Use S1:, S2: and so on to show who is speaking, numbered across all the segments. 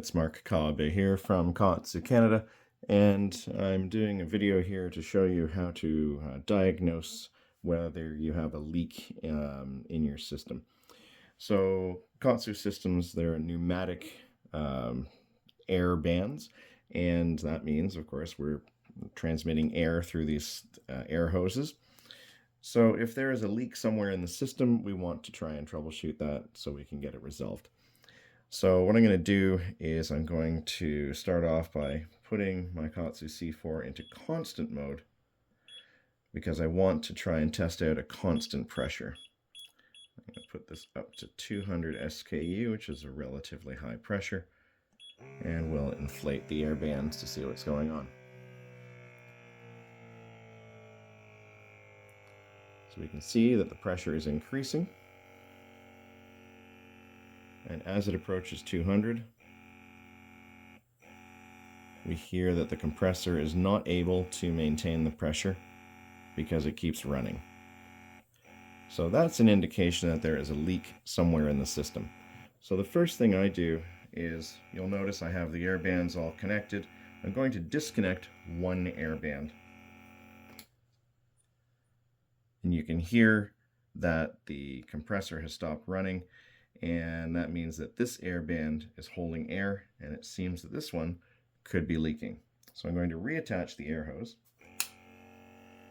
S1: it's Mark Kawabe here from KAATSU, Canada, and I'm doing a video here to show you how to diagnose whether you have a leak in your system. So KAATSU systems, they're pneumatic air bands, and that means, of course, we're transmitting air through these air hoses. So if there is a leak somewhere in the system, we want to try and troubleshoot that so we can get it resolved. So what I'm going to do is I'm going to start off by putting my KAATSU C4 into constant mode because I want to try and test out a constant pressure. I'm going to put this up to 200 SKU, which is a relatively high pressure, and we'll inflate the air bands to see what's going on. So we can see that the pressure is increasing. And as it approaches 200, we hear that the compressor is not able to maintain the pressure because it keeps running. So that's an indication that there is a leak somewhere in the system. So the first thing I do is, you'll notice I have the air bands all connected. I'm going to disconnect one air band. And you can hear that the compressor has stopped running, and that means that this air band is holding air, and it seems that this one could be leaking. So I'm going to reattach the air hose.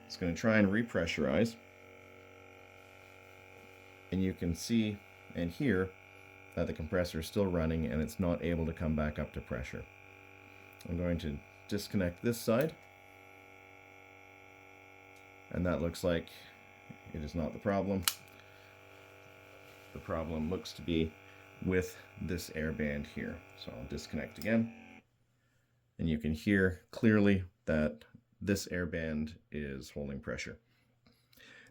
S1: It's going to try and repressurize, and you can see and hear that the compressor is still running and it's not able to come back up to pressure. I'm going to disconnect this side, and that looks like it is not the problem. The problem looks to be with this air band here. So I'll disconnect again, and you can hear clearly that this air band is holding pressure.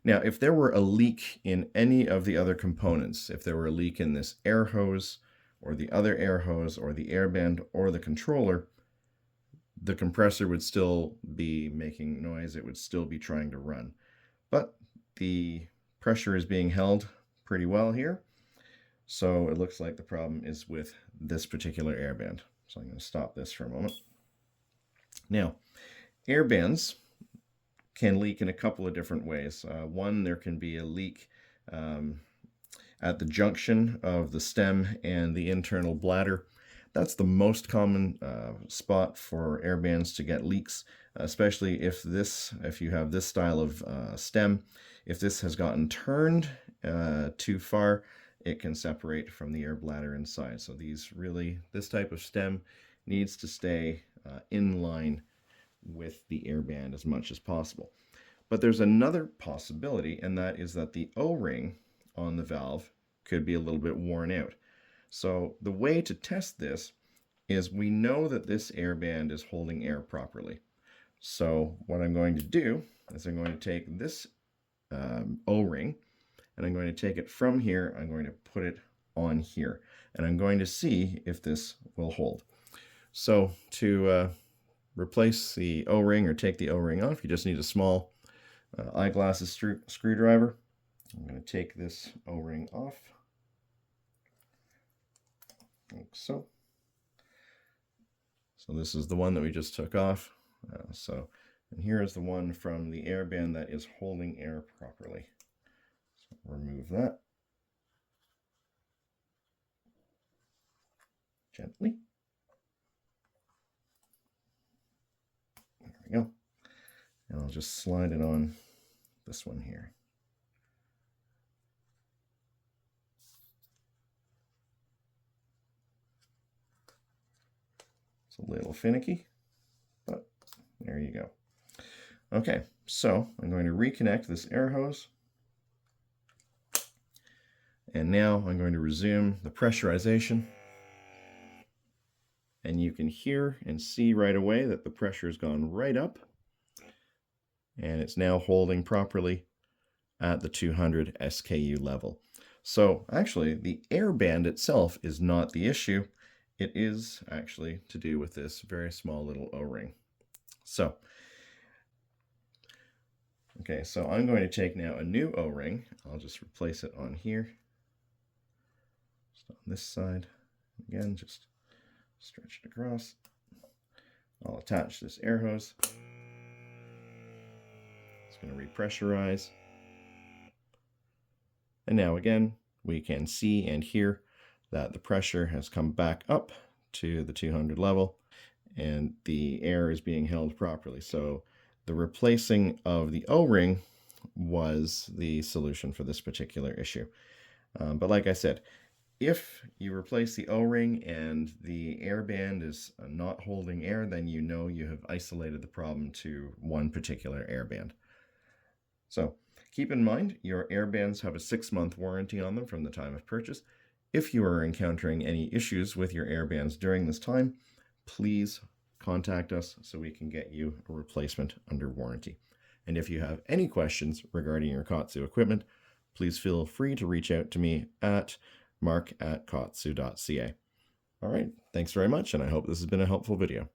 S1: Now, if there were a leak in any of the other components, if there were a leak in this air hose or the other air hose or the air band or the controller, the compressor would still be making noise. It would still be trying to run. But the pressure is being held pretty well here. So it looks like the problem is with this particular air band. So I'm going to stop this for a moment. Now, air bands can leak in a couple of different ways. One, there can be a leak at the junction of the stem and the internal bladder. That's the most common spot for air bands to get leaks, especially if you have this style of stem. If this has gotten turned too far, it can separate from the air bladder inside. So this type of stem needs to stay in line with the air band as much as possible. But there's another possibility, and that is that the O-ring on the valve could be a little bit worn out. So the way to test this is, we know that this air band is holding air properly. So what I'm going to do is I'm going to take this O-ring, and I'm going to take it from here, I'm going to put it on here, and I'm going to see if this will hold. So to replace the O-ring or take the O-ring off, you just need a small eyeglasses screwdriver. I'm going to take this O-ring off, like so. So this is the one that we just took off. And here is the one from the air band that is holding air properly. So remove that gently. There we go. And I'll just slide it on this one here. It's a little finicky, but there you go. Okay, so I'm going to reconnect this air hose. And now I'm going to resume the pressurization. And you can hear and see right away that the pressure has gone right up. And it's now holding properly at the 200 SKU level. So actually, the air band itself is not the issue. It is actually to do with this very small little O-ring. So, okay, so I'm going to take now a new O-ring. I'll just replace it on here. Just on this side. Again, just Stretch it across. I'll attach this air hose. It's going to repressurize. And now again, we can see and hear that the pressure has come back up to the 200 level and the air is being held properly. So the replacing of the O-ring was the solution for this particular issue. But like I said, if you replace the O-ring and the AirBand is not holding air, then you know you have isolated the problem to one particular AirBand. So keep in mind, your AirBands have a 6-month warranty on them from the time of purchase. If you are encountering any issues with your AirBands during this time, please contact us so we can get you a replacement under warranty. And if you have any questions regarding your KAATSU equipment, please feel free to reach out to me at mark@kaatsu.ca. All right, thanks very much, and I hope this has been a helpful video.